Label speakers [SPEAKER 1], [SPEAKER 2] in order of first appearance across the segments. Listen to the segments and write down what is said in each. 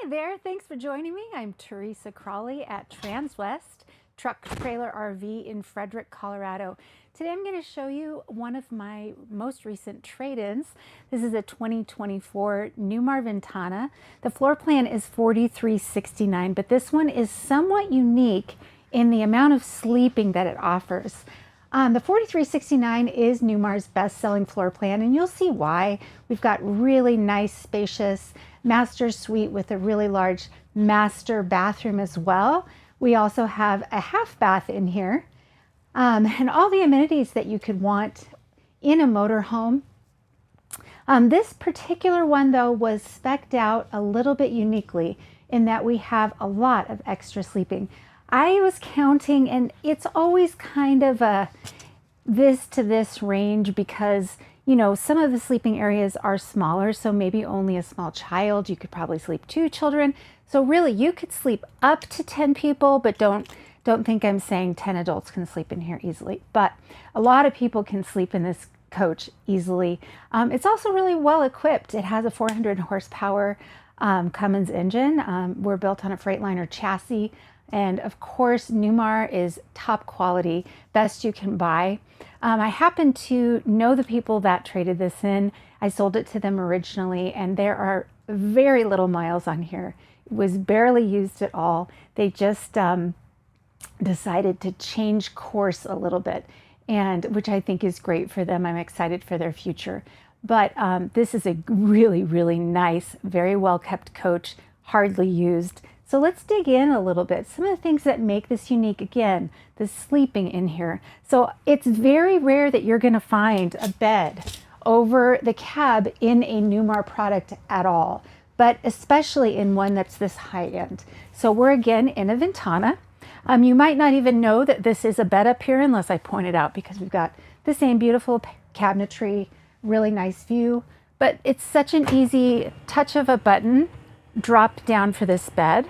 [SPEAKER 1] Hi there, thanks for joining me. I'm Teresa Crawley at Transwest Truck Trailer RV in Fredrick, Colorado. Today I'm going to show you one of my most recent trade-ins. This is a 2024 Newmar Ventana. The floor plan is $43.69, but this one is somewhat unique in the amount of sleeping that it offers. The $43.69 is Newmar's best-selling floor plan, and you'll see why. We've got really nice, spacious master suite with a really large master bathroom as well. We also have a half bath in here, and all the amenities that you could want in a motorhome. This particular one, though, was spec'd out a little bit uniquely in that we have a lot of extra sleeping. I was counting, and it's always kind of a this to this range because, you know, some of the sleeping areas are smaller, so maybe only a small child. You could probably sleep 2 children. So really, you could sleep up to 10 people, but don't think I'm saying 10 adults can sleep in here easily. But a lot of people can sleep in this coach easily. It's also really well equipped. It has a 400 horsepower Cummins engine. We're built on a Freightliner chassis. And of course, Newmar is top quality, best you can buy. I happen to know the people that traded this in. I sold it to them originally, and there are very little miles on here. It was barely used at all. They just decided to change course a little bit, and which I think is great for them. I'm excited for their future. But this is a really, really nice, very well kept coach, hardly used. So let's dig in a little bit. Some of the things that make this unique, again, the sleeping in here. So it's very rare that you're gonna find a bed over the cab in a Newmar product at all, but especially in one that's this high end. So we're again in a Ventana. You might not even know that this is a bed up here unless I point it out, because we've got the same beautiful cabinetry, really nice view, but it's such an easy touch of a button drop down for this bed.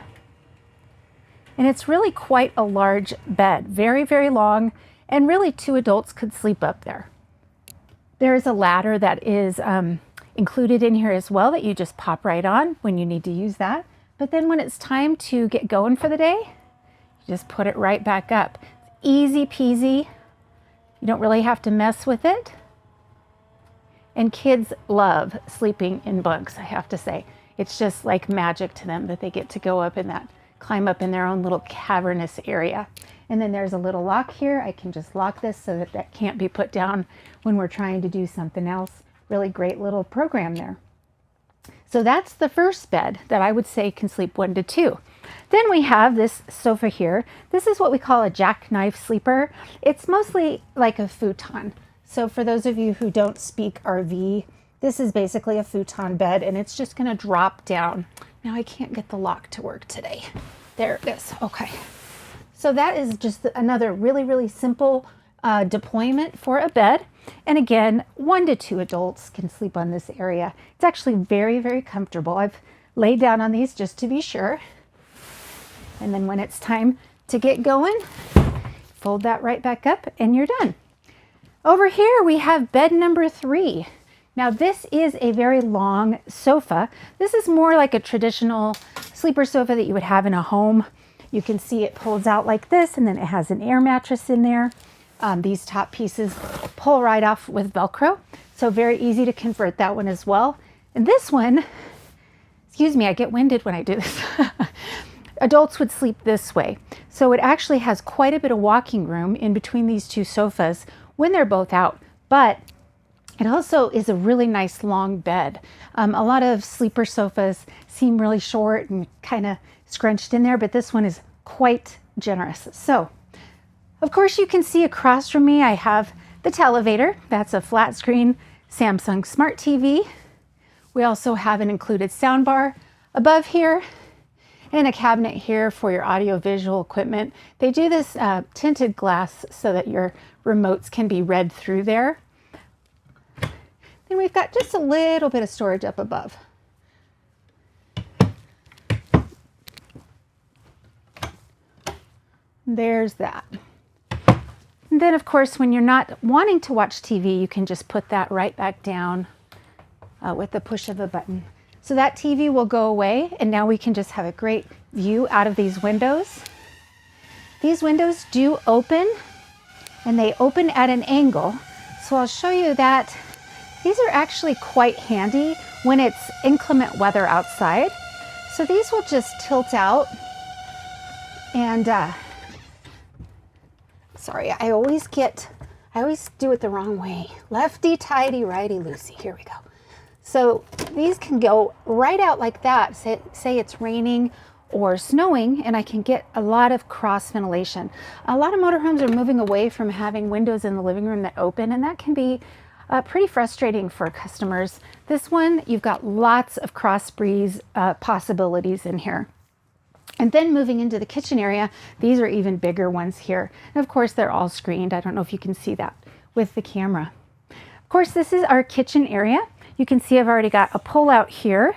[SPEAKER 1] And it's really quite a large bed, very, very long, and really 2 adults could sleep up there. There is a ladder that is included in here as well that you just pop right on when you need to use that. But then when it's time to get going for the day, you just put it right back up. It's easy peasy. You don't really have to mess with it. And kids love sleeping in bunks, I have to say. It's just like magic to them that they get to go up in that, climb up in their own little cavernous area. And then there's a little lock here. I can just lock this so that that can't be put down when we're trying to do something else. Really great little program there. So that's the first bed that I would say can sleep 1 to 2. Then we have this sofa here. This is what we call a jackknife sleeper. It's mostly like a futon. So for those of you who don't speak RV, this is basically a futon bed, and it's just going to drop down. Now I can't get the lock to work today. There it is. Okay. So that is just another really, really simple deployment for a bed. And again, 1 to 2 adults can sleep on this area. It's actually very, very comfortable. I've laid down on these just to be sure. And then when it's time to get going, fold that right back up and you're done. Over here we have bed number 3. Now this is a very long sofa. This is more like a traditional sleeper sofa that you would have in a home. You can see it pulls out like this, and then it has an air mattress in there. These top pieces pull right off with Velcro. So very easy to convert that one as well. And this one, excuse me, I get winded when I do this. Adults would sleep this way. So it actually has quite a bit of walking room in between these 2 sofas when they're both out. But it also is a really nice long bed. A lot of sleeper sofas seem really short and kind of scrunched in there, but this one is quite generous. So, of course, you can see across from me, I have the televator. That's a flat screen Samsung Smart TV. We also have an included soundbar above here and a cabinet here for your audio-visual equipment. They do this tinted glass so that your remotes can be read through there. Then we've got just a little bit of storage up above. There's that. And then, of course, when you're not wanting to watch TV, you can just put that right back down with the push of a button. So that TV will go away, and now we can just have a great view out of these windows. These windows do open, and they open at an angle. So I'll show you that these are actually quite handy when it's inclement weather outside. So these will just tilt out, and sorry, I always do it the wrong way. Lefty tighty, righty loosey. Here we go. So these can go right out like that. Say it's raining or snowing, and I can get a lot of cross ventilation. A lot of motorhomes are moving away from having windows in the living room that open, and that can be pretty frustrating for customers. This one, you've got lots of cross breeze possibilities in here. And then moving into the kitchen area, these are even bigger ones here. And of course, they're all screened. I don't know if you can see that with the camera. Of course, this is our kitchen area. You can see I've already got a pull out here.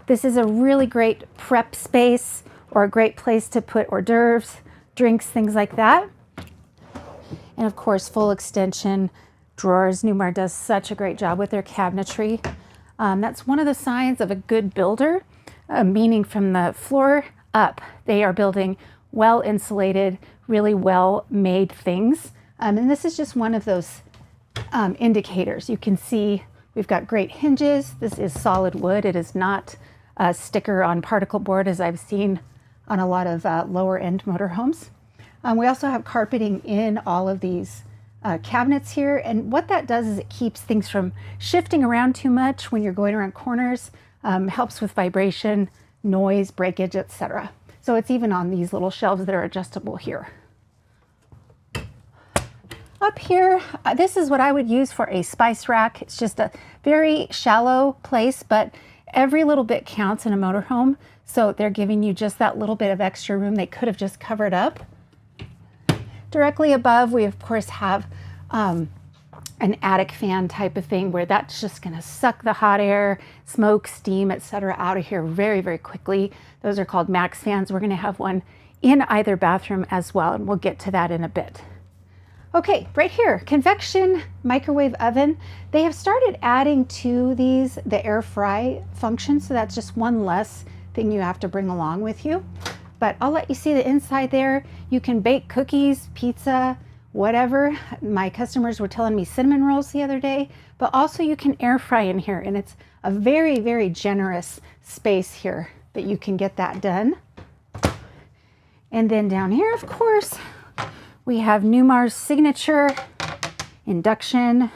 [SPEAKER 1] This is a really great prep space or a great place to put hors d'oeuvres, drinks, things like that. And of course, full extension drawers. Newmar does such a great job with their cabinetry. That's one of the signs of a good builder, meaning from the floor up, they are building well insulated, really well made things. And this is just one of those indicators. You can see we've got great hinges. This is solid wood. It is not a sticker on particle board as I've seen on a lot of lower end motorhomes. We also have carpeting in all of these cabinets here. And what that does is it keeps things from shifting around too much when you're going around corners, helps with vibration, noise, breakage, etc. So it's even on these little shelves that are adjustable here. Up here, this is what I would use for a spice rack. It's just a very shallow place, but every little bit counts in a motorhome. So they're giving you just that little bit of extra room they could have just covered up. Directly above, we of course have an attic fan type of thing where that's just going to suck the hot air, smoke, steam, etc. out of here very, very quickly. Those are called max fans. We're going to have one in either bathroom as well, and we'll get to that in a bit. Okay, right here, convection microwave oven. They have started adding to these the air fry function, so that's just one less thing you have to bring along with you. But I'll let you see the inside there. You can bake cookies, pizza, whatever. My customers were telling me cinnamon rolls the other day, but also you can air fry in here, and it's a very, very generous space here that you can get that done. And then down here, of course, we have Newmar's signature induction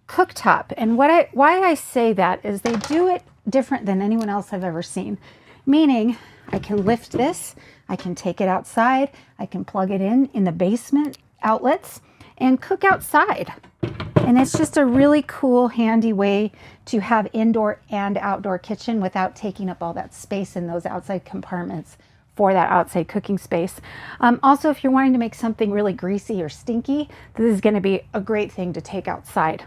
[SPEAKER 1] cooktop. And why I say that is they do it different than anyone else I've ever seen. Meaning, I can lift this, I can take it outside, I can plug it in the basement outlets and cook outside. And it's just a really cool, handy way to have indoor and outdoor kitchen without taking up all that space in those outside compartments for that outside cooking space. Also, if you're wanting to make something really greasy or stinky, this is going to be a great thing to take outside.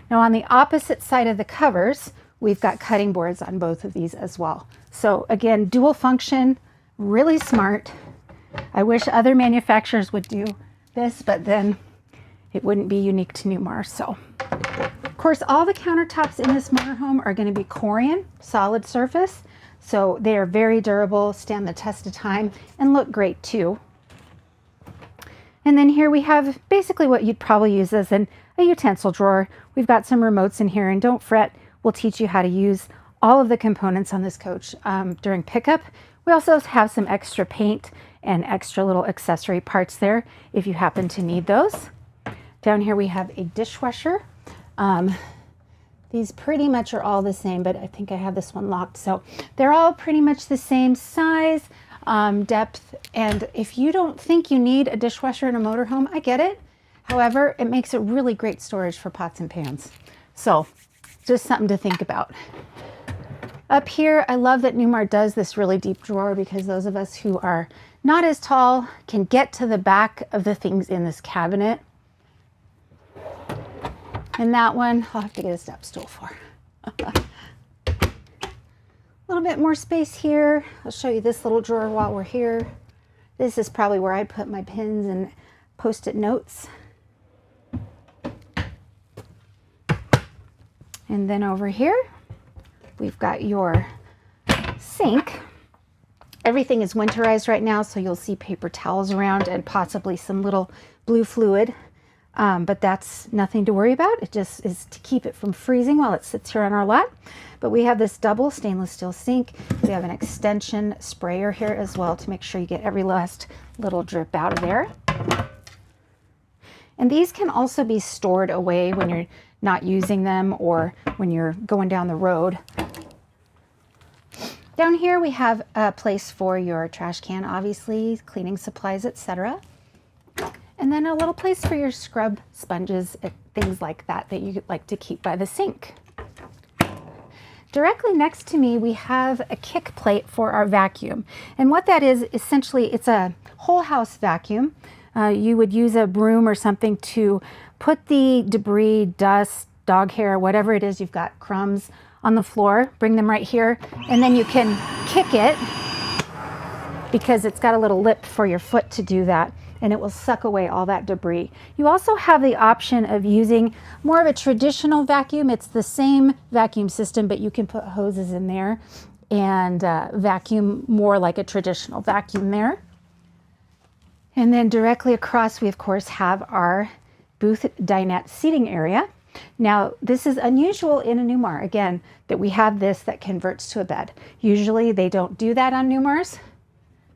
[SPEAKER 1] Now, on the opposite side of the covers, we've got cutting boards on both of these as well. So again, dual function, really smart. I wish other manufacturers would do this, but then it wouldn't be unique to Newmar. So, of course, all the countertops in this motorhome are going to be Corian, solid surface. So they are very durable, stand the test of time, and look great too. And then here we have basically what you'd probably use as a utensil drawer. We've got some remotes in here, and don't fret, we'll teach you how to use all of the components on this coach during pickup. We also have some extra paint and extra little accessory parts there if you happen to need those. Down here we have a dishwasher. These pretty much are all the same, but I think I have this one locked. So they're all pretty much the same size, depth. And if you don't think you need a dishwasher in a motorhome, I get it. However, it makes it really great storage for pots and pans. So just something to think about. Up here, I love that Newmar does this really deep drawer because those of us who are not as tall can get to the back of the things in this cabinet. And that one, I'll have to get a step stool for. A little bit more space here. I'll show you this little drawer while we're here. This is probably where I put my pins and post-it notes. And then over here, we've got your sink, everything is winterized right now, so you'll see paper towels around and possibly some little blue fluid, but that's nothing to worry about. It just is to keep it from freezing while it sits here on our lot. But we have this double stainless steel sink. We have an extension sprayer here as well to make sure you get every last little drip out of there. And these can also be stored away when you're not using them or when you're going down the road. Down here we have a place for your trash can, obviously, cleaning supplies, etc. And then a little place for your scrub sponges, things like that you like to keep by the sink. Directly next to me, we have a kick plate for our vacuum. And what that is, essentially, it's a whole house vacuum. You would use a broom or something to put the debris, dust, dog hair, whatever it is, you've got crumbs on the floor, bring them right here, and then you can kick it because it's got a little lip for your foot to do that, and it will suck away all that debris. You also have the option of using more of a traditional vacuum. It's the same vacuum system, but you can put hoses in there and vacuum more like a traditional vacuum there. And then directly across, we of course have our booth dinette seating area. Now, this is unusual in a Newmar, again, that we have this that converts to a bed. Usually they don't do that on Newmars,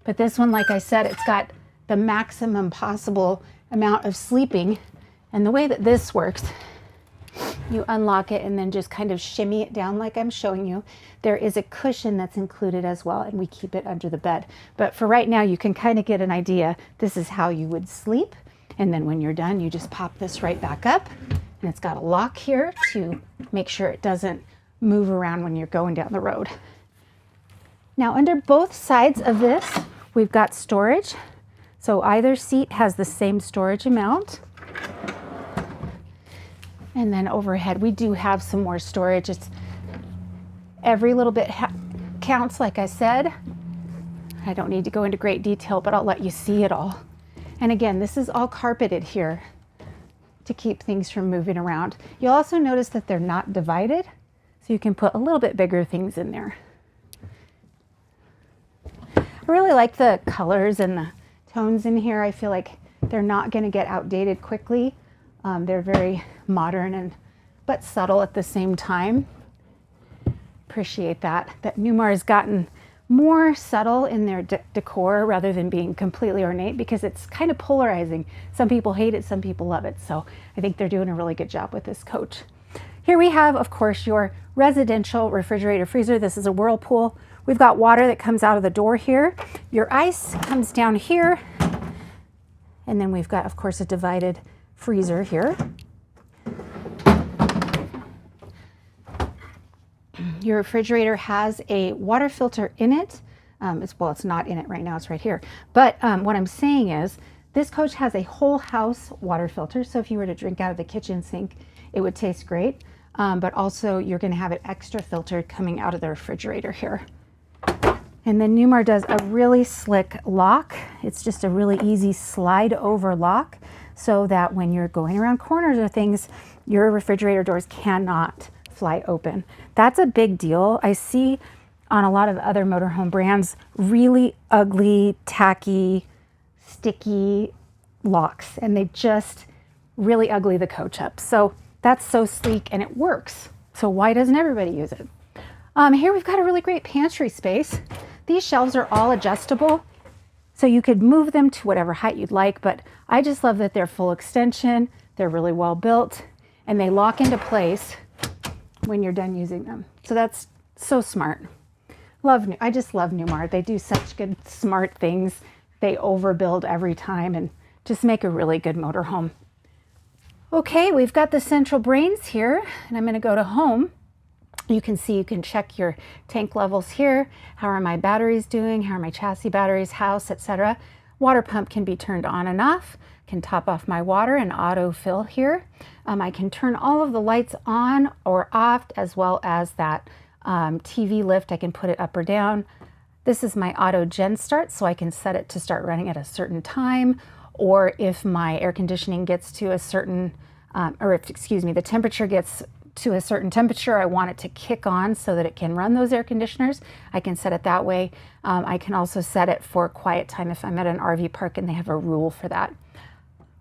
[SPEAKER 1] but this one, like I said, it's got the maximum possible amount of sleeping. And the way that this works, you unlock it and then just kind of shimmy it down like I'm showing you. There is a cushion that's included as well, and we keep it under the bed. But for right now, you can kind of get an idea. This is how you would sleep. And then when you're done, you just pop this right back up. And it's got a lock here to make sure it doesn't move around when you're going down the road. Now, under both sides of this, we've got storage. So either seat has the same storage amount. And then overhead, we do have some more storage. It's every little bit counts, like I said. I don't need to go into great detail, but I'll let you see it all. And again, this is all carpeted here to keep things from moving around. You'll also notice that they're not divided, so you can put a little bit bigger things in there. I really like the colors and the tones in here. I feel like they're not going to get outdated quickly. They're very modern but subtle at the same time. Appreciate that Newmar has gotten more subtle in their decor rather than being completely ornate, because it's kind of polarizing. Some people hate it, some people love it. So I think they're doing a really good job with this coach. Here we have, of course, your residential refrigerator freezer. This is a Whirlpool. We've got water that comes out of the door here. Your ice comes down here. And then we've got, of course, a divided freezer here. Your refrigerator has a water filter in it. It's not in it right now, it's right here. But what I'm saying is this coach has a whole house water filter. So if you were to drink out of the kitchen sink, it would taste great. But also you're gonna have it extra filtered coming out of the refrigerator here. And then Newmar does a really slick lock. It's just a really easy slide over lock so that when you're going around corners or things, your refrigerator doors cannot fly open. That's a big deal. I see on a lot of other motorhome brands really ugly, tacky, sticky locks, and they just really ugly the coach up. So that's so sleek and it works. So why doesn't everybody use it? Here we've got a really great pantry space. These shelves are all adjustable, so you could move them to whatever height you'd like, but I just love that they're full extension, they're really well built, and they lock into place when you're done using them. So that's so smart. I just love Newmar. They do such good, smart things. They overbuild every time and just make a really good motorhome. Okay, we've got the central brains here, and I'm gonna go to home. You can see, you can check your tank levels here. How are my batteries doing? How are my chassis batteries, house, etc. Water pump can be turned on and off. Can top off my water and auto fill here. I can turn all of the lights on or off, as well as that TV lift. I can put it up or down. This is my auto gen start, so I can set it to start running at a certain time, or if my air conditioning gets to a certain, the temperature gets to a certain temperature, I want it to kick on so that it can run those air conditioners, I can set it that way. I can also set it for quiet time if I'm at an RV park and they have a rule for that.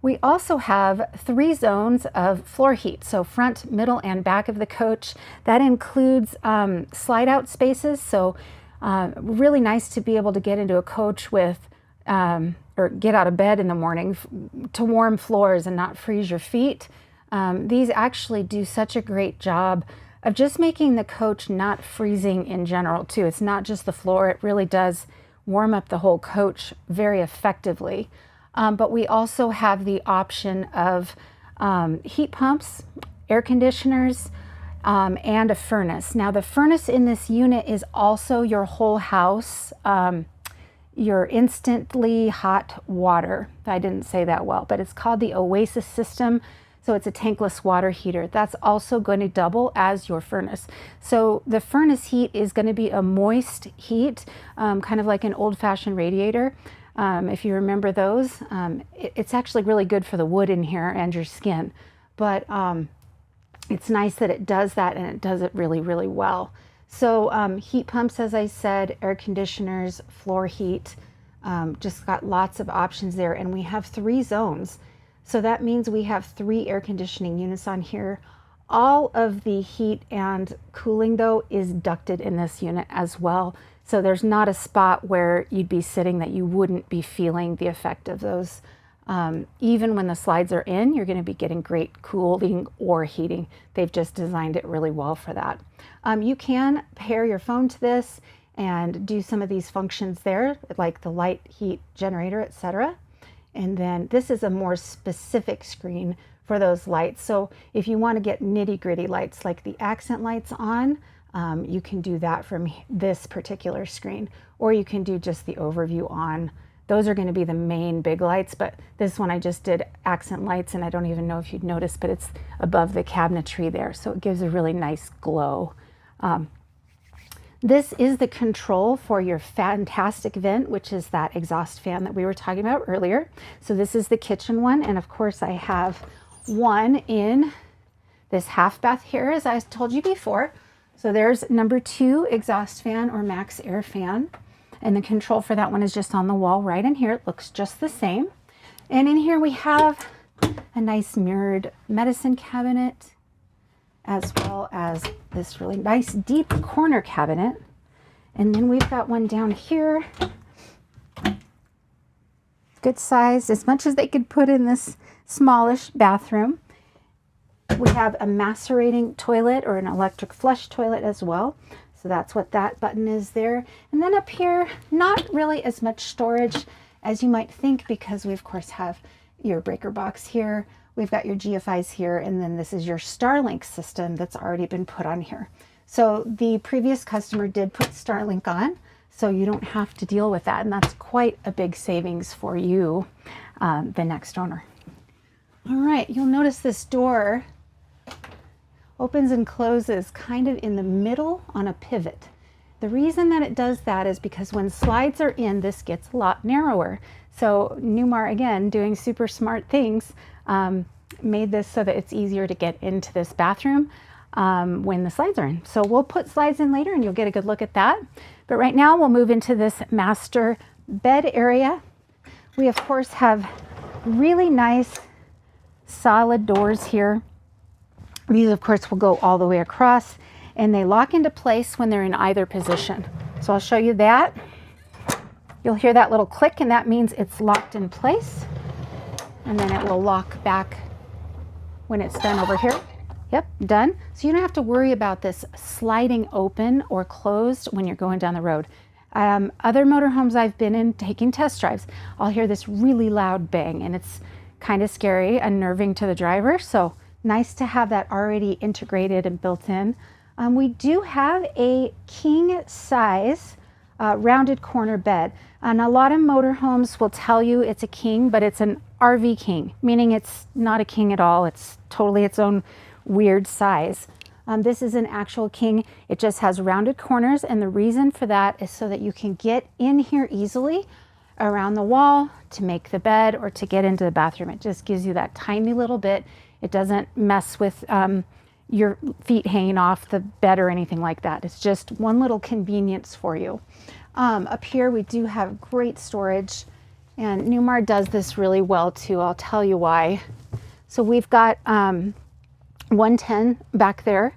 [SPEAKER 1] We also have 3 zones of floor heat, so front, middle, and back of the coach. That includes slide out spaces, so really nice to be able to get into a coach with, or get out of bed in the morning to warm floors and not freeze your feet. These actually do such a great job of just making the coach not freezing in general too. It's not just the floor, it really does warm up the whole coach very effectively. But we also have the option of heat pumps, air conditioners, and a furnace. Now the furnace in this unit is also your whole house, your instantly hot water. I didn't say that well, but it's called the Oasis system. So it's a tankless water heater. That's also going to double as your furnace. So the furnace heat is going to be a moist heat, kind of like an old-fashioned radiator. If you remember those, it's actually really good for the wood in here and your skin. But it's nice that it does that, and it does it really, really well. So heat pumps, as I said, air conditioners, floor heat, just got lots of options there. And we have 3 zones. So that means we have 3 air conditioning units on here. All of the heat and cooling though is ducted in this unit as well. So there's not a spot where you'd be sitting that you wouldn't be feeling the effect of those. Even when the slides are in, you're going to be getting great cooling or heating. They've just designed it really well for that. You can pair your phone to this and do some of these functions there, like the light, heat, generator, etc. And then this is a more specific screen for those lights. So if you want to get nitty-gritty lights like the accent lights on, you can do that from this particular screen, or you can do just the overview on. Those are going to be the main big lights, but this one I just did accent lights, and I don't even know if you'd notice, but it's above the cabinetry there, so it gives a really nice glow. This is the control for your fantastic vent, which is that exhaust fan that we were talking about earlier. So this is the kitchen one, and of course I have one in this half bath here, as I told you before. So there's number 2 exhaust fan or max air fan, and the control for that one is just on the wall right in here. It looks just the same. And in here we have a nice mirrored medicine cabinet, as well as this really nice deep corner cabinet. And then we've got one down here, good size, as much as they could put in this smallish bathroom. We have a macerating toilet or an electric flush toilet as well. So that's what that button is there. And then up here, not really as much storage as you might think, because we of course have your breaker box here. We've got your GFIs here, and then this is your Starlink system that's already been put on here. So the previous customer did put Starlink on, so you don't have to deal with that, and that's quite a big savings for you, the next owner. All right, you'll notice this door opens and closes kind of in the middle on a pivot. The reason that it does that is because when slides are in, this gets a lot narrower. So Newmar, again, doing super smart things, made this so that it's easier to get into this bathroom when the slides are in. So we'll put slides in later and you'll get a good look at that. But right now we'll move into this master bed area. We of course have really nice solid doors here. These of course will go all the way across, and they lock into place when they're in either position. So I'll show you that. You'll hear that little click, and that means it's locked in place. And then it will lock back when it's done over here. Yep, done. So you don't have to worry about this sliding open or closed when you're going down the road. Other motorhomes I've been in taking test drives, I'll hear this really loud bang, and it's kind of scary, unnerving to the driver. So nice to have that already integrated and built in. We do have a king size rounded corner bed. And a lot of motorhomes will tell you it's a king, but it's an RV king, meaning it's not a king at all. It's totally its own weird size. This is an actual king. It just has rounded corners, and the reason for that is so that you can get in here easily around the wall to make the bed or to get into the bathroom. It just gives you that tiny little bit. It doesn't mess with your feet hanging off the bed or anything like that. It's just one little convenience for you. Up here we do have great storage, and Newmar does this really well too. I'll tell you why. So we've got 110 back there,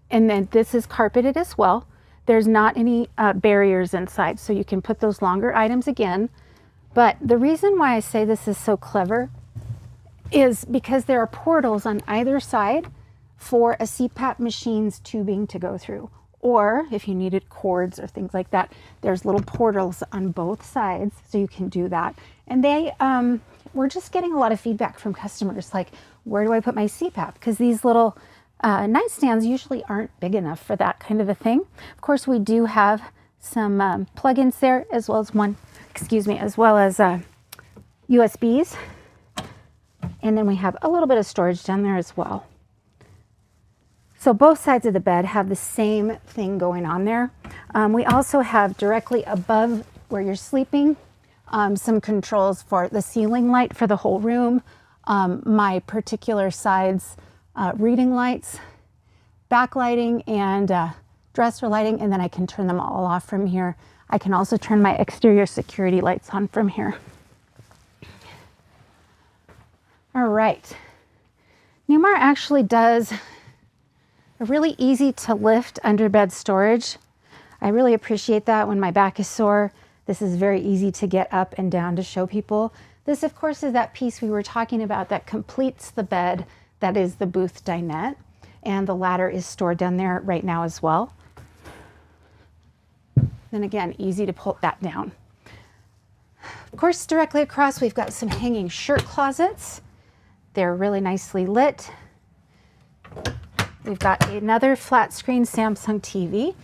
[SPEAKER 1] and then this is carpeted as well. There's not any barriers inside, so you can put those longer items again. But the reason why I say this is so clever is because there are portals on either side for a CPAP machine's tubing to go through. Or if you needed cords or things like that, there's little portals on both sides, so you can do that. And we're just getting a lot of feedback from customers, like, where do I put my CPAP? Because these little nightstands usually aren't big enough for that kind of a thing. Of course, we do have some plug-ins there, as well as USBs. And then we have a little bit of storage down there as well. So both sides of the bed have the same thing going on there. We also have directly above where you're sleeping some controls for the ceiling light for the whole room, my particular side's reading lights, backlighting, and dresser lighting, and then I can turn them all off from here. I can also turn my exterior security lights on from here. All right, Newmar actually does a really easy to lift underbed storage. I really appreciate that when my back is sore. This is very easy to get up and down to show people. This, of course, is that piece we were talking about that completes the bed. That is the booth dinette, and the ladder is stored down there right now as well. Then again, easy to pull that down. Of course, directly across, we've got some hanging shirt closets. They're really nicely lit. We've got another flat screen Samsung TV.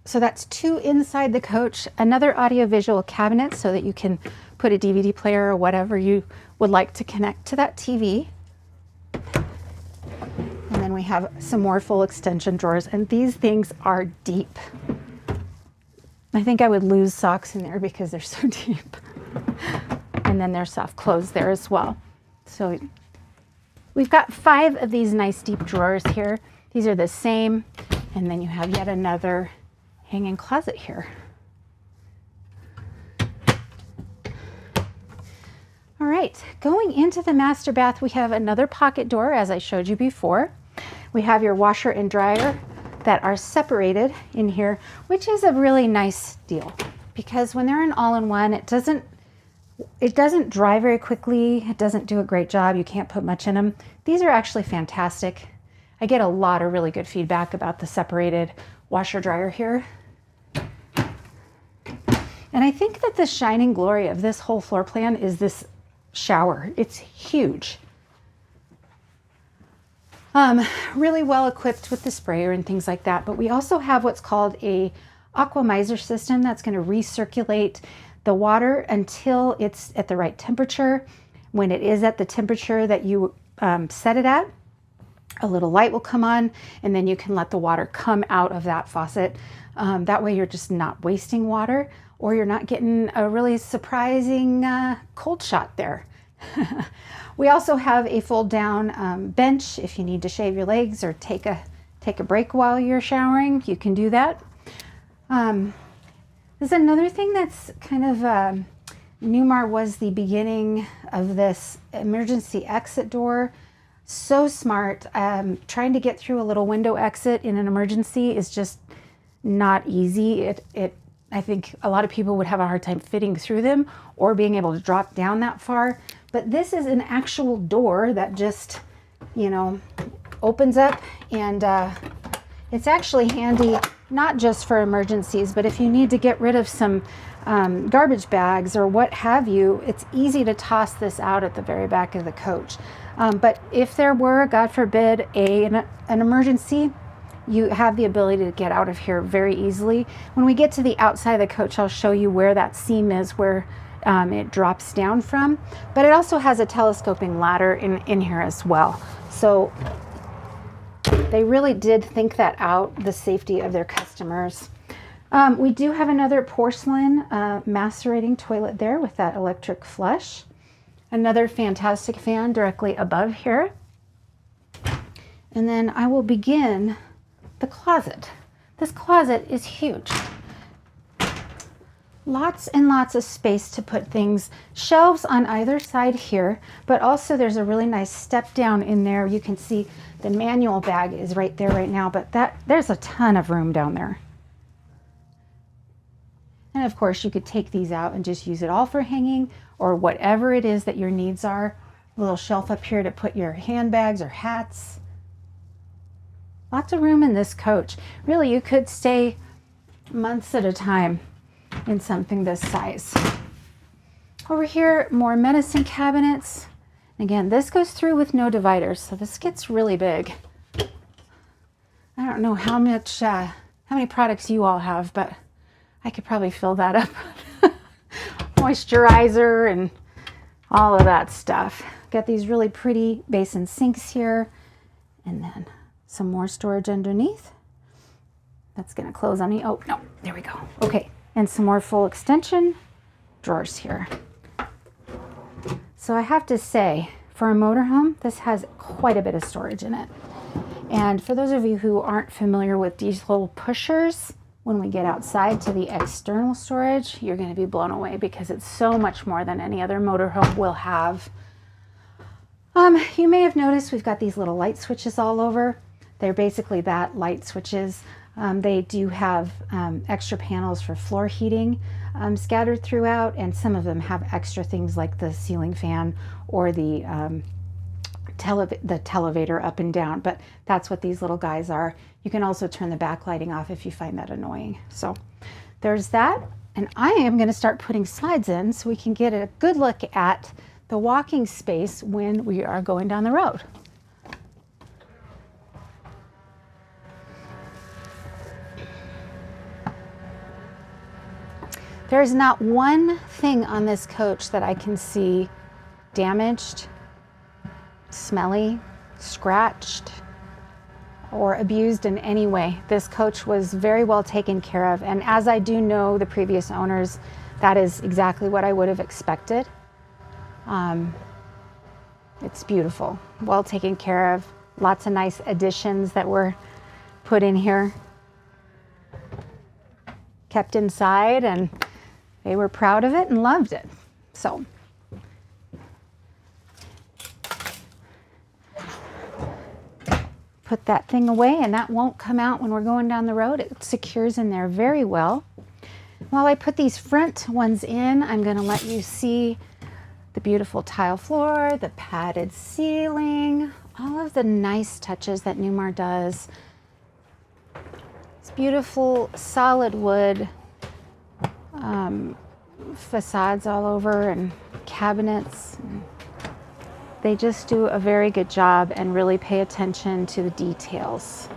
[SPEAKER 1] So that's two inside the coach, another audiovisual cabinet so that you can put a DVD player or whatever you would like to connect to that TV. And then we have some more full extension drawers, and these things are deep. I think I would lose socks in there because they're so deep. And then there's soft clothes there as well. So we've got 5 of these nice deep drawers here. These are the same, and then you have yet another hanging closet here. All right, going into the master bath, we have another pocket door, as I showed you before. We have your washer and dryer that are separated in here, which is a really nice deal because when they're an all-in-one, it doesn't dry very quickly. It doesn't do a great job. You can't put much in them. These are actually fantastic. I get a lot of really good feedback about the separated washer dryer here. And I think that the shining glory of this whole floor plan is this shower. It's huge. Really well equipped with the sprayer and things like that. But we also have what's called a aquamizer system that's going to recirculate the water until it's at the right temperature. When it is at the temperature that you set it at, a little light will come on, and then you can let the water come out of that faucet. That way you're just not wasting water, or you're not getting a really surprising cold shot there. We also have a fold down bench if you need to shave your legs or take a break while you're showering. You can do that. There's another thing that's kind of Newmar was the beginning of this emergency exit door. So smart. Trying to get through a little window exit in an emergency is just not easy. I think a lot of people would have a hard time fitting through them or being able to drop down that far. But this is an actual door that just, you know, opens up, and it's actually handy not just for emergencies, but if you need to get rid of some garbage bags or what have you, it's easy to toss this out at the very back of the coach. But if there were, God forbid, an emergency, you have the ability to get out of here very easily. When we get to the outside of the coach, I'll show you where that seam is, where it drops down from. But it also has a telescoping ladder in here as well. So they really did think that out, the safety of their customers. We do have another porcelain macerating toilet there with that electric flush. Another fantastic fan directly above here. And then I will begin the closet. This closet is huge. Lots and lots of space to put things. Shelves on either side here, but also there's a really nice step down in there. You can see the manual bag is right there right now, but there's a ton of room down there. And of course you could take these out and just use it all for hanging or whatever it is that your needs are. A little shelf up here to put your handbags or hats. Lots of room in this coach. Really, you could stay months at a time in something this size. Over here, more medicine cabinets. Again, this goes through with no dividers, so this gets really big. I don't know how many products you all have, but I could probably fill that up. Moisturizer and all of that stuff. Got these really pretty basin sinks here, and then some more storage underneath. That's gonna close on me. Oh, no, there we go. Okay. And some more full extension drawers here. So I have to say, for a motorhome, this has quite a bit of storage in it. And for those of you who aren't familiar with diesel pushers, when we get outside to the external storage, you're going to be blown away because it's so much more than any other motorhome will have. You may have noticed we've got these little light switches all over. They're basically that, light switches. They do have extra panels for floor heating scattered throughout, and some of them have extra things like the ceiling fan or the televator up and down, but that's what these little guys are. You can also turn the backlighting off if you find that annoying. So there's that, and I am going to start putting slides in so we can get a good look at the walking space when we are going down the road. There's not one thing on this coach that I can see damaged, smelly, scratched, or abused in any way. This coach was very well taken care of, and as I do know the previous owners, that is exactly what I would have expected. It's beautiful, well taken care of, lots of nice additions that were put in here, kept inside, and they were proud of it and loved it. So put that thing away, and that won't come out when we're going down the road. It secures in there very well. While I put these front ones in, I'm going to let you see the beautiful tile floor, the padded ceiling, all of the nice touches that Newmar does. It's beautiful solid wood facades all over, and cabinets. They just do a very good job and really pay attention to the details.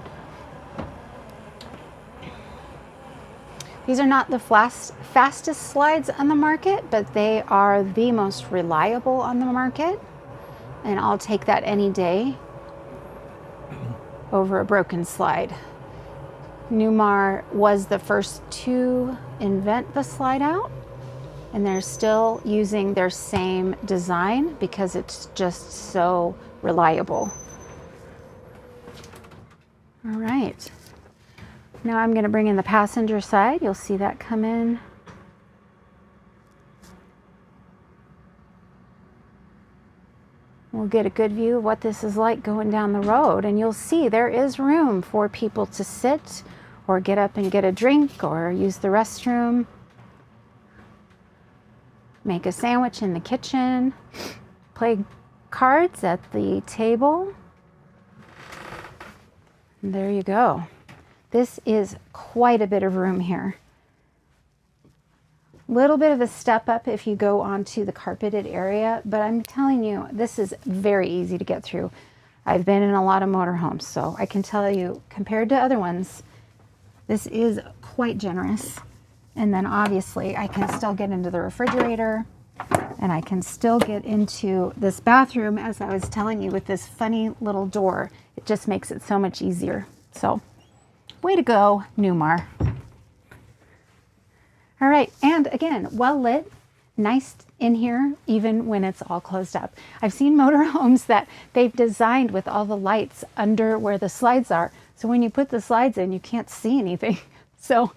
[SPEAKER 1] These are not the fastest slides on the market, but they are the most reliable on the market, and I'll take that any day over a broken slide. Newmar was the first to invent the slide out, and they're still using their same design because it's just so reliable. All right, now I'm going to bring in the passenger side. You'll see that come in. We'll get a good view of what this is like going down the road, and you'll see there is room for people to sit or get up and get a drink or use the restroom, make a sandwich in the kitchen, play cards at the table. And there you go. This is quite a bit of room here. Little bit of a step up if you go onto the carpeted area, but I'm telling you, this is very easy to get through. I've been in a lot of motorhomes, so I can tell you, compared to other ones, this is quite generous. And then obviously I can still get into the refrigerator, and I can still get into this bathroom, as I was telling you, with this funny little door. It just makes it so much easier. So, way to go, Newmar. All right, and again, well lit. nice in here even when it's all closed up. I've seen motorhomes that they've designed with all the lights under where the slides are. So when you put the slides in, you can't see anything. So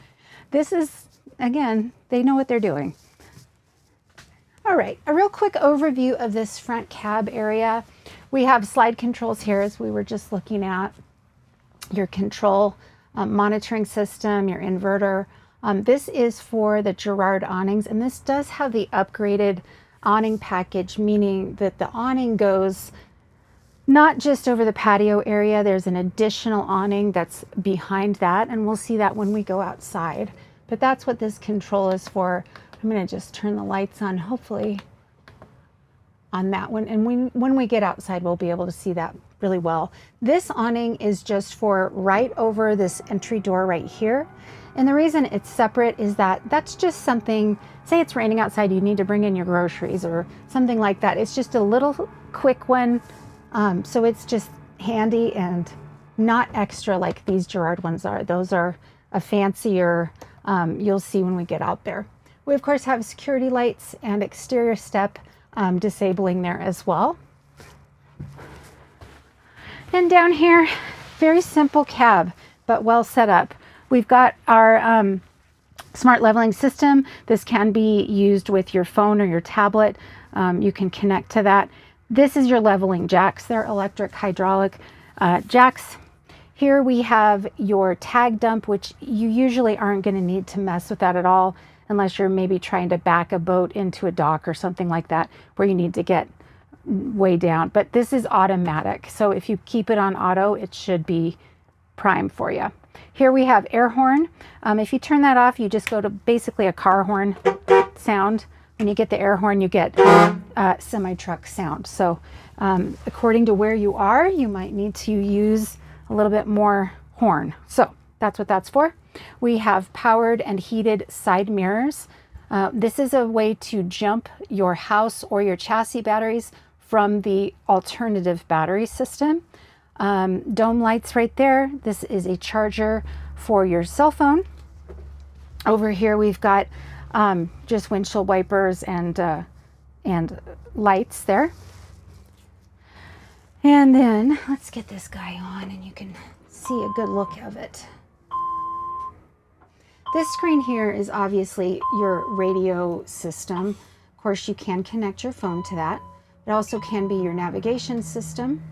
[SPEAKER 1] this is, again, they know what they're doing. All right, a real quick overview of this front cab area. We have slide controls here, as we were just looking at. Your control monitoring system, your inverter. This is for the Girard awnings, and this does have the upgraded awning package, meaning that the awning goes not just over the patio area. There's an additional awning that's behind that, and we'll see that when we go outside. But that's what this control is for. I'm going to just turn the lights on, hopefully, on that one. And when we get outside, we'll be able to see that really well. This awning is just for right over this entry door right here. And the reason it's separate is that that's just something, say it's raining outside, you need to bring in your groceries or something like that. It's just a little quick one. So it's just handy and not extra like these Girard ones are. Those are a fancier, you'll see when we get out there. We of course have security lights and exterior step disabling there as well. And down here, very simple cab, but well set up. We've got our smart leveling system. This can be used with your phone or your tablet. You can connect to that. This is your leveling jacks. They're electric hydraulic jacks. Here we have your tag dump, which you usually aren't going to need to mess with that at all, unless you're maybe trying to back a boat into a dock or something like that, where you need to get way down. But this is automatic, so if you keep it on auto, it should be prime for you. Here we have air horn. If you turn that off, you just go to basically a car horn sound. When you get the air horn, you get semi-truck sound. So according to where you are, you might need to use a little bit more horn. So that's what that's for. We have powered and heated side mirrors. This is a way to jump your house or your chassis batteries from the alternative battery system. Dome lights right there. This is a charger for your cell phone. Over here we've got just windshield wipers and lights there. And then let's get this guy on and you can see a good look of it. This screen here is obviously your radio system. Of course, you can connect your phone to that. It also can be your navigation system.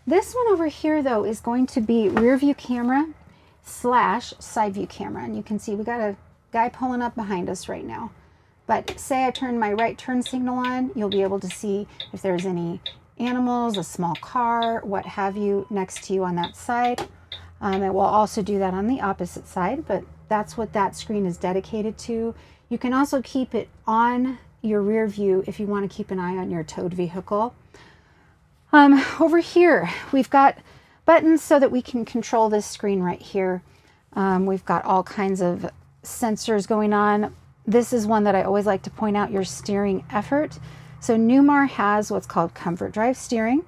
[SPEAKER 1] This one over here, though, is going to be rear view camera / side view camera. And you can see we got a guy pulling up behind us right now. But say I turn my right turn signal on, you'll be able to see if there's any animals, a small car, what have you, next to you on that side. It will also do that on the opposite side, but that's what that screen is dedicated to. You can also keep it on your rear view if you want to keep an eye on your towed vehicle. Over here, we've got buttons so that we can control this screen right here. We've got all kinds of sensors going on. This is one that I always like to point out, your steering effort. So Newmar has what's called comfort drive steering.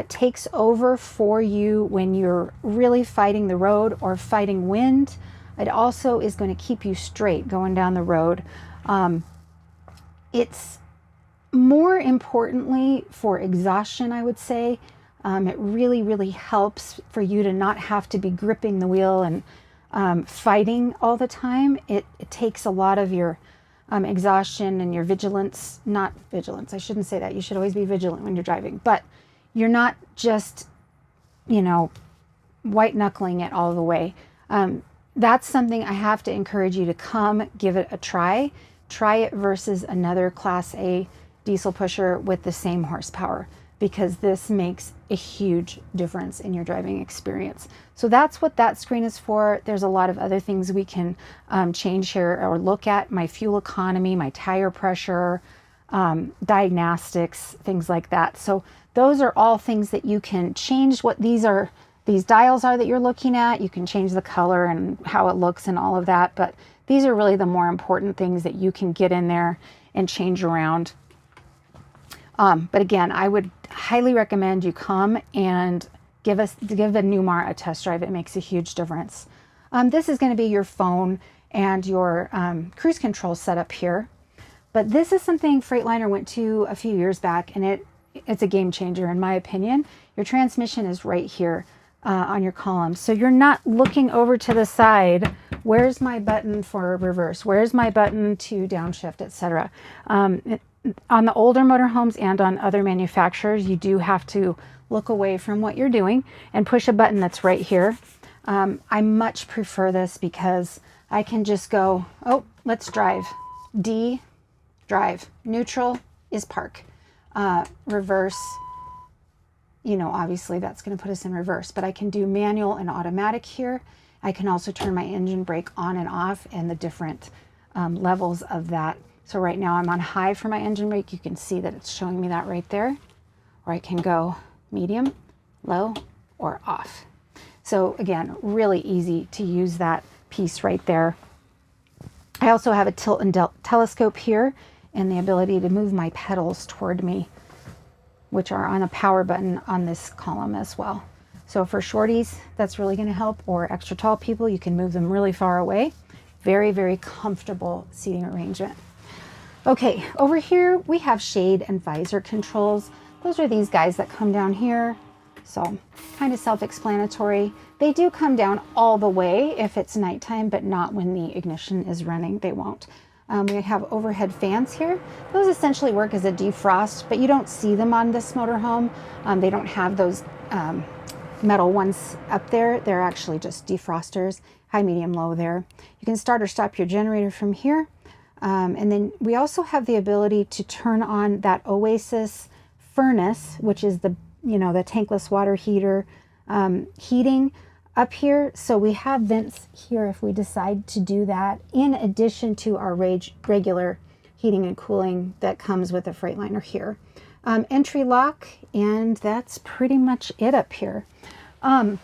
[SPEAKER 1] Takes over for you when you're really fighting the road or fighting wind. It also is going to keep you straight going down the road. It's more importantly for exhaustion, I would say. It really, really helps for you to not have to be gripping the wheel and fighting all the time. It takes a lot of your exhaustion and your vigilance, not vigilance, I shouldn't say that. You should always be vigilant when you're driving, but you're not just, you know, white knuckling it all the way. That's something I have to encourage you to come give it a try. Try it versus another Class A diesel pusher with the same horsepower, because this makes a huge difference in your driving experience. So that's what that screen is for. There's a lot of other things we can change here or look at. My fuel economy, my tire pressure, diagnostics, things like that. So those are all things that you can change. What these dials are that you're looking at, you can change the color and how it looks and all of that, but these are really the more important things that you can get in there and change around. But again, I would highly recommend you come and give the Newmar a test drive. It makes a huge difference. This is going to be your phone and your cruise control setup here. But this is something Freightliner went to a few years back, and it's a game changer in my opinion. Your transmission is right here on your column. So you're not looking over to the side. Where's my button for reverse? Where's my button to downshift, etc. On the older motorhomes and on other manufacturers, you do have to look away from what you're doing and push a button that's right here. I much prefer this because I can just go, oh, let's drive. D, drive. Neutral is park. Reverse, you know, obviously that's going to put us in reverse, but I can do manual and automatic here. I can also turn my engine brake on and off and the different levels of that. So right now I'm on high for my engine brake. You can see that it's showing me that right there. Or I can go medium, low, or off. So again, really easy to use that piece right there. I also have a tilt and telescope here and the ability to move my pedals toward me, which are on a power button on this column as well. So for shorties, that's really going to help, or extra tall people, you can move them really far away. Very, very comfortable seating arrangement. Okay, over here we have shade and visor controls. Those are these guys that come down here. So kind of self-explanatory. They do come down all the way if it's nighttime, but not when the ignition is running. They won't. We have overhead fans here. Those essentially work as a defrost, but you don't see them on this motorhome. They don't have those metal ones up there. They're actually just defrosters, high, medium, low there. You can start or stop your generator from here. And then we also have the ability to turn on that Oasis furnace, which is the, you know, the tankless water heater heating up here. So we have vents here if we decide to do that, in addition to our regular heating and cooling that comes with the Freightliner here. Entry lock, and that's pretty much it up here. On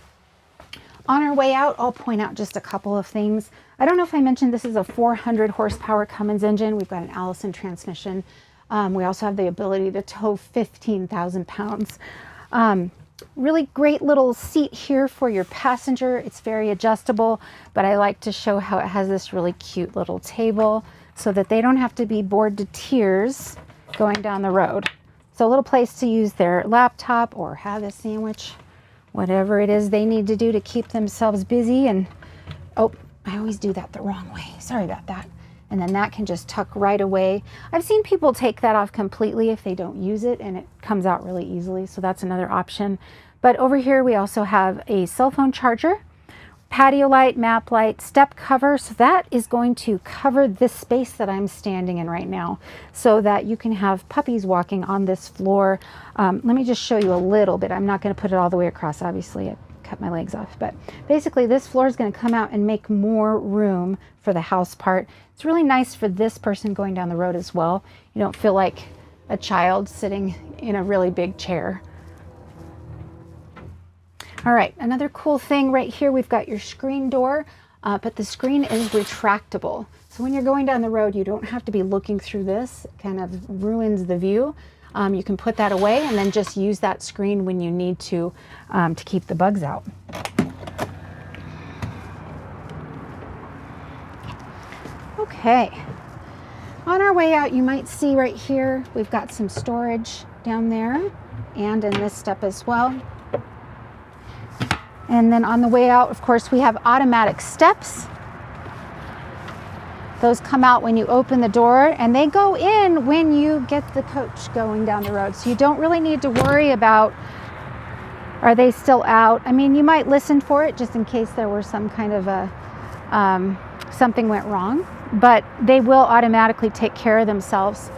[SPEAKER 1] our way out, I'll point out just a couple of things. I don't know if I mentioned this is a 400 horsepower Cummins engine. We've got an Allison transmission. We also have the ability to tow 15,000 pounds. Really great little seat here for your passenger. It's very adjustable, but I like to show how it has this really cute little table so that they don't have to be bored to tears going down the road. So a little place to use their laptop or have a sandwich, whatever it is they need to do to keep themselves busy. And oh, I always do that the wrong way. Sorry about that. And then that can just tuck right away. I've seen people take that off completely if they don't use it, and it comes out really easily. So that's another option. But over here, we also have a cell phone charger, patio light, map light, step cover. So that is going to cover this space that I'm standing in right now so that you can have puppies walking on this floor. Let me just show you a little bit. I'm not going to put it all the way across, obviously. I cut my legs off, but basically this floor is going to come out and make more room for the house part. It's really nice for this person going down the road as well. You don't feel like a child sitting in a really big chair. All right, another cool thing right here, we've got your screen door, but the screen is retractable. So when you're going down the road, you don't have to be looking through this. It kind of ruins the view. You can put that away and then just use that screen when you need to keep the bugs out. Okay, on our way out, you might see right here, we've got some storage down there and in this step as well. And then on the way out, of course, we have automatic steps. Those come out when you open the door, and they go in when you get the coach going down the road. So you don't really need to worry about, are they still out? I mean, you might listen for it just in case there were some kind of a, something went wrong, but they will automatically take care of themselves.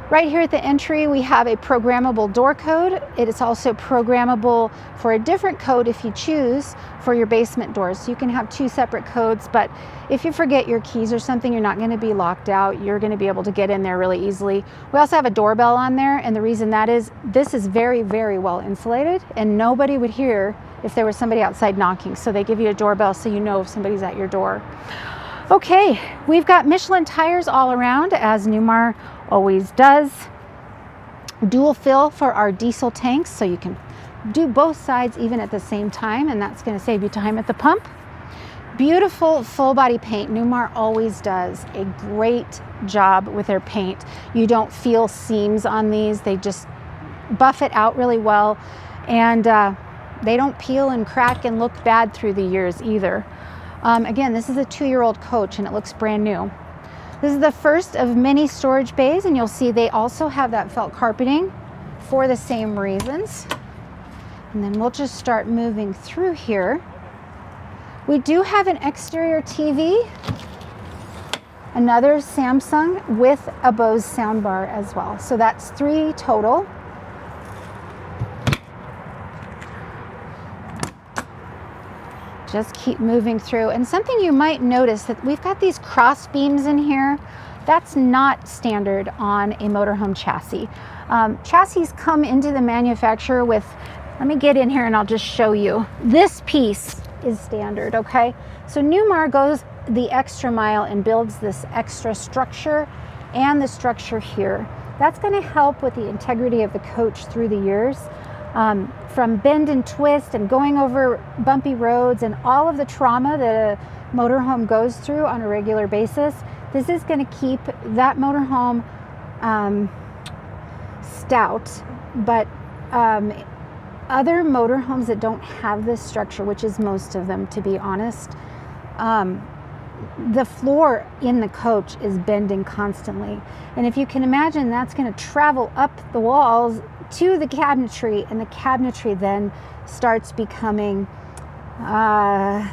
[SPEAKER 1] Right here at the entry, we have a programmable door code. It is also programmable for a different code if you choose for your basement doors. So you can have two separate codes, but if you forget your keys or something, you're not going to be locked out. You're going to be able to get in there really easily. We also have a doorbell on there, and the reason that is, this is very, very well insulated, and nobody would hear if there was somebody outside knocking. So they give you a doorbell so you know if somebody's at your door. Okay, we've got Michelin tires all around, as Newmar always does. Dual fill for our diesel tanks, so you can do both sides even at the same time, and that's going to save you time at the pump. Beautiful full body paint. Newmar always does a great job with their paint. You don't feel seams on these. They just buff it out really well, and they don't peel and crack and look bad through the years either. Again, this is a 2-year-old coach and it looks brand new. This is the first of many storage bays, and you'll see they also have that felt carpeting for the same reasons. And then we'll just start moving through here. We do have an exterior TV, another Samsung with a Bose soundbar as well. So that's 3 total. Just keep moving through. And something you might notice that we've got these cross beams in here. That's not standard on a motorhome chassis. Chassis come into the manufacturer with, let me get in here and I'll just show you. This piece is standard, okay? So Newmar goes the extra mile and builds this extra structure and the structure here. That's going to help with the integrity of the coach through the years. From bend and twist and going over bumpy roads and all of the trauma that a motorhome goes through on a regular basis, this is going to keep that motorhome stout. But other motorhomes that don't have this structure, which is most of them, to be honest, the floor in the coach is bending constantly. And if you can imagine, that's going to travel up the walls to the cabinetry, and the cabinetry then starts becoming not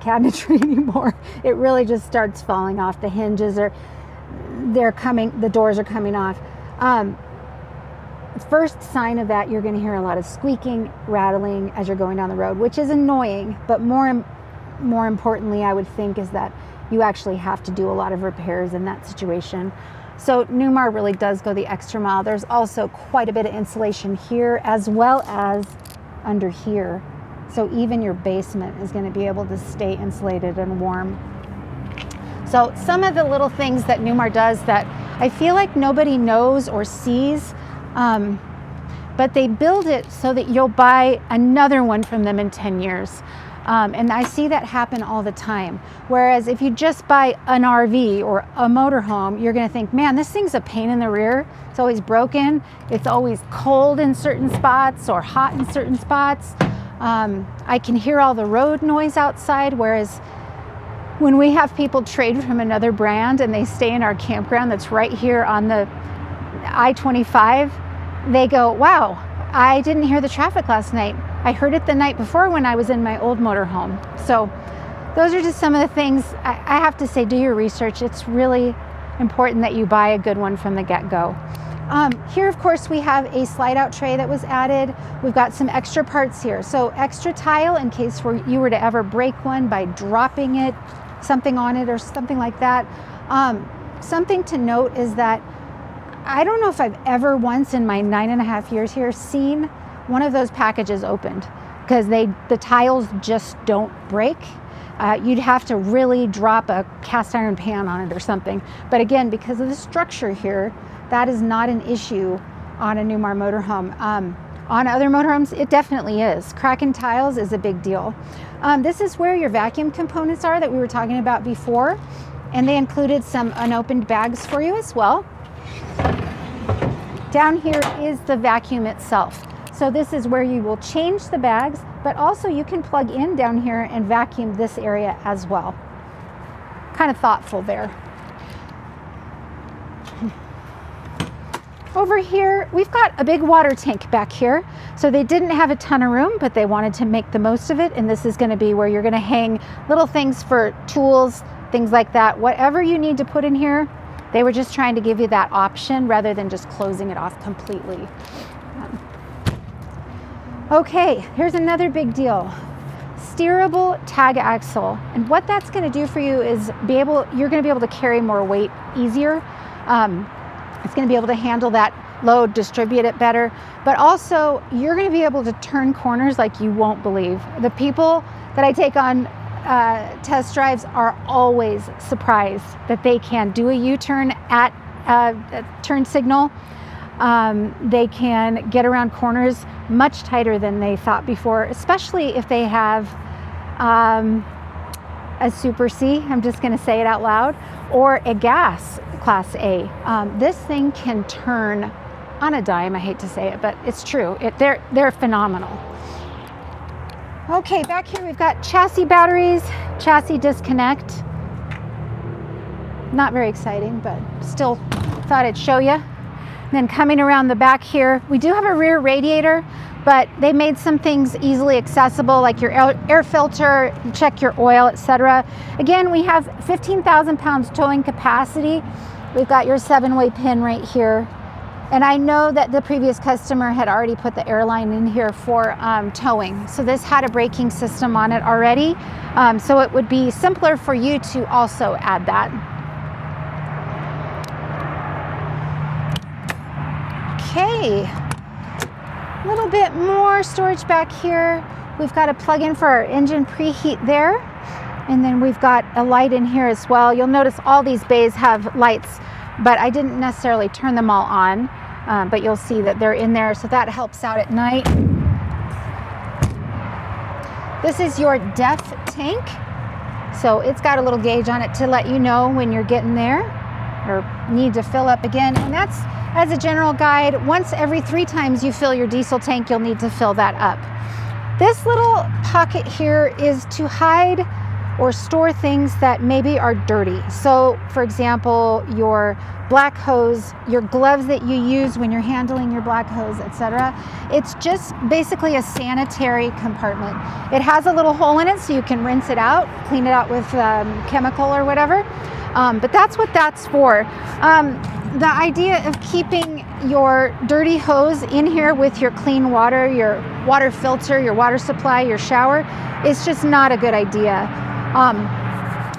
[SPEAKER 1] cabinetry anymore. It really just starts falling off. The hinges are, the doors are coming off. First sign of that, you're going to hear a lot of squeaking, rattling as you're going down the road, which is annoying, but more importantly, I would think, is that you actually have to do a lot of repairs in that situation. So Newmar really does go the extra mile. There's also quite a bit of insulation here as well as under here. So even your basement is going to be able to stay insulated and warm. So some of the little things that Newmar does that I feel like nobody knows or sees, but they build it so that you'll buy another one from them in 10 years. And I see that happen all the time. Whereas if you just buy an RV or a motorhome, you're going to think, man, this thing's a pain in the rear. It's always broken. It's always cold in certain spots or hot in certain spots. I can hear all the road noise outside. Whereas when we have people trade from another brand and they stay in our campground that's right here on the I-25, they go, wow, I didn't hear the traffic last night. I heard it the night before when I was in my old motorhome. So those are just some of the things. I have to say, do your research. It's really important that you buy a good one from the get-go. Here, of course, we have a slide-out tray that was added. We've got some extra parts here. So extra tile in case you were to ever break one by dropping it, something on it or something like that. Something to note is that I don't know if I've ever once in my 9.5 years here seen one of those packages opened, because the tiles just don't break. You'd have to really drop a cast iron pan on it or something. But again, because of the structure here, that is not an issue on a Newmar motorhome. On other motorhomes, it definitely is. Cracking tiles is a big deal. This is where your vacuum components are that we were talking about before, and they included some unopened bags for you as well. Down here is the vacuum itself. So this is where you will change the bags, but also you can plug in down here and vacuum this area as well. Kind of thoughtful there. Over here, we've got a big water tank back here. So they didn't have a ton of room, but they wanted to make the most of it. And this is going to be where you're going to hang little things for tools, things like that. Whatever you need to put in here, they were just trying to give you that option rather than just closing it off completely. Okay, here's another big deal. Steerable tag axle. And what that's going to do for you is you're going to be able to carry more weight easier. It's going to be able to handle that load, distribute it better, but also you're going to be able to turn corners like you won't believe. The people that I take on test drives are always surprised that they can do a U-turn at a turn signal. They can get around corners much tighter than they thought before, especially if they have a Super C, I'm just going to say it out loud, or a gas Class A. This thing can turn on a dime. I hate to say it, but it's true. They're phenomenal. Okay, back here we've got chassis batteries, chassis disconnect. Not very exciting, but still thought I'd show you. And then coming around the back here, we do have a rear radiator, but they made some things easily accessible, like your air filter, check your oil, etc. Again, we have 15,000 pounds towing capacity. We've got your 7-way pin right here. And I know that the previous customer had already put the airline in here for towing. So this had a braking system on it already. So it would be simpler for you to also add that. Okay. A little bit more storage back here. We've got a plug-in for our engine preheat there. And then we've got a light in here as well. You'll notice all these bays have lights, but I didn't necessarily turn them all on. But you'll see that they're in there, so that helps out at night. This is your def tank. So it's got a little gauge on it to let you know when you're getting there or need to fill up again. And that's, as a general guide, once every 3 times you fill your diesel tank, you'll need to fill that up. This little pocket here is to hide or store things that maybe are dirty. So for example, your black hose, your gloves that you use when you're handling your black hose, etc. It's just basically a sanitary compartment. It has a little hole in it so you can rinse it out, clean it out with chemical or whatever. But that's what that's for. The idea of keeping your dirty hose in here with your clean water, your water filter, your water supply, your shower, is just not a good idea.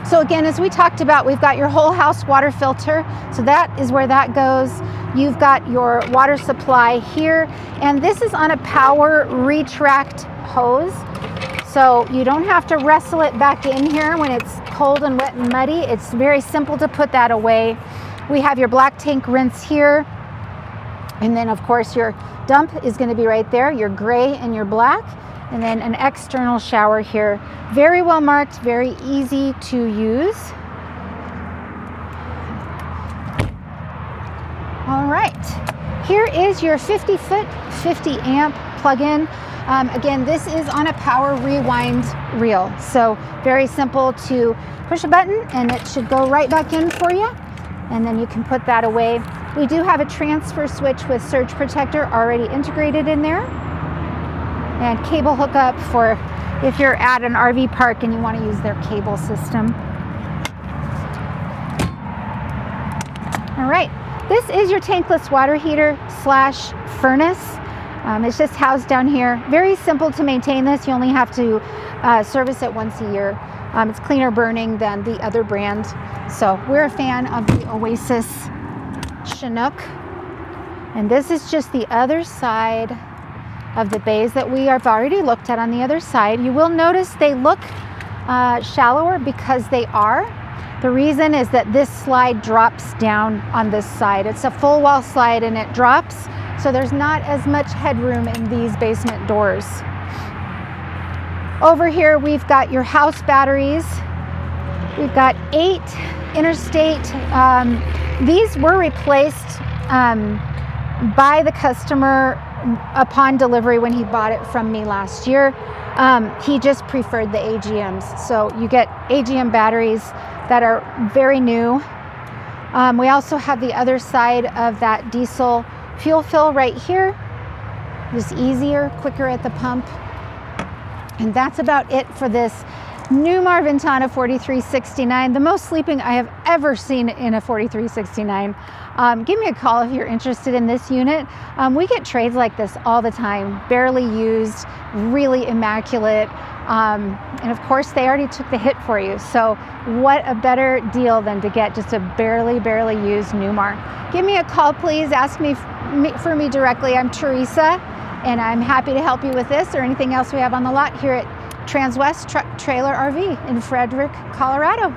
[SPEAKER 1] So again, as we talked about, we've got your whole house water filter. So that is where that goes. You've got your water supply here, and this is on a power retract hose. So you don't have to wrestle it back in here when it's cold and wet and muddy. It's very simple to put that away. We have your black tank rinse here. And then of course your dump is going to be right there, your gray and your black. And then an external shower here. Very well marked, very easy to use. All right, here is your 50-foot, 50-amp plug-in. Again, this is on a power rewind reel. So very simple to push a button and it should go right back in for you. And then you can put that away. We do have a transfer switch with surge protector already integrated in there. And cable hookup for if you're at an RV park and you want to use their cable system. All right, this is your tankless water heater slash furnace. It's just housed down here. Very simple to maintain this. You only have to service it once a year. It's cleaner burning than the other brand. So we're a fan of the Oasis Chinook. And this is just the other side of the bays that we have already looked at on the other side. You will notice they look shallower because they are. The reason is that this slide drops down on this side. It's a full wall slide and it drops, so there's not as much headroom in these basement doors. Over here we've got your house batteries. We've got 8 interstate. These were replaced by the customer upon delivery when he bought it from me last year. He just preferred the AGMs. So you get AGM batteries that are very new. We also have the other side of that diesel fuel fill right here. Just easier, quicker at the pump. And that's about it for this Newmar Ventana 4369, the most sleeping I have ever seen in a 4369. Give me a call if you're interested in this unit. We get trades like this all the time, barely used, really immaculate. And of course they already took the hit for you. So what a better deal than to get just a barely used Newmar. Give me a call, please. Ask me for me directly. I'm Teresa, and I'm happy to help you with this or anything else we have on the lot here at Transwest Truck Trailer RV in Fredrick, Colorado.